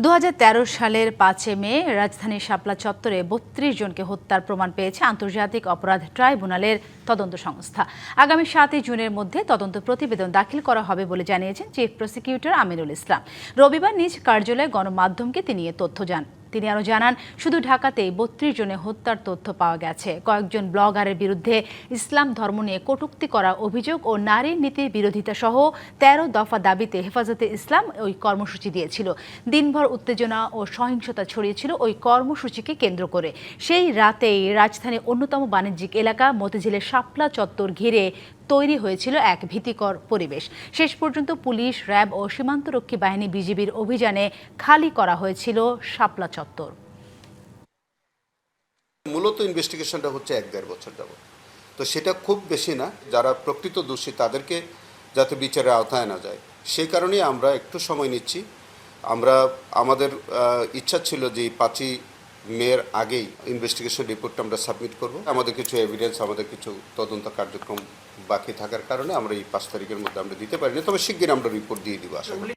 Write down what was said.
২০১৩ সালের ৫ মে রাজধানীর শাপলা চত্বরে ৩২ জনকে হত্যার প্রমাণ পেয়েছে আন্তর্জাতিক অপরাধ ট্রাইব্যুনালের তদন্ত সংস্থা। আগামী ৭ জুনের মধ্যে তদন্ত প্রতিবেদন দাখিল করা হবে বলে জানিয়েছেন চিফ প্রসিকিউটর আমিনুল ইসলাম। রবিবার নিজ কার্যালয়ে গণমাধ্যমকে তিনি এ তথ্য তিনি আরও জানান, শুধু ঢাকাতেই ৩২ জনের হত্যার তথ্য পাওয়া গেছে। কয়েকজন ব্লগারের বিরুদ্ধে ইসলাম ধর্ম নিয়ে কটূক্তি করা অভিযোগ ও নারীর নীতির বিরোধিতা সহ ১৩ দফা দাবিতে হেফাজতে ইসলাম ওই কর্মসূচি দিয়েছিল। দিনভর উত্তেজনা ও সহিংসতা ছড়িয়েছিল ওই কর্মসূচিকে কেন্দ্র করে। সেই রাতেই রাজধানীর অন্যতম বাণিজ্যিক এলাকা মতিঝিলের শাপলা চত্বর ঘিরে তৈরি হয়েছিল এক ভীতিকর পরিবেশ। শেষ পর্যন্ত পুলিশ, র্যাব ও সীমান্তরক্ষী বাহিনী বিজিবির অভিযানে খালি করা হয়েছিল শাপলা চত্বর। মূলত ইনভেস্টিগেশনটা হচ্ছে ১-১.৫ বছর যাবত। তো সেটা খুব বেশি না, যারা প্রকৃত দোষী তাদেরকে যাতে বিচারের আওতায় না যায় সেই কারণেই আমরা একটু সময় নিচ্ছি। আমাদের ইচ্ছা ছিল যে ৫ই মের আগেই ইনভেস্টিগেশন রিপোর্টটা আমরা সাবমিট করব। আমাদের কিছু এভিডেন্স, আমাদের কিছু তদন্ত কার্যক্রম বাকি থাকার কারণে আমরা এই ৫ তারিখের মধ্যে আমরা দিতে পারিনি, তবে শিগগির আমরা রিপোর্ট দিয়ে দিব আশা করি।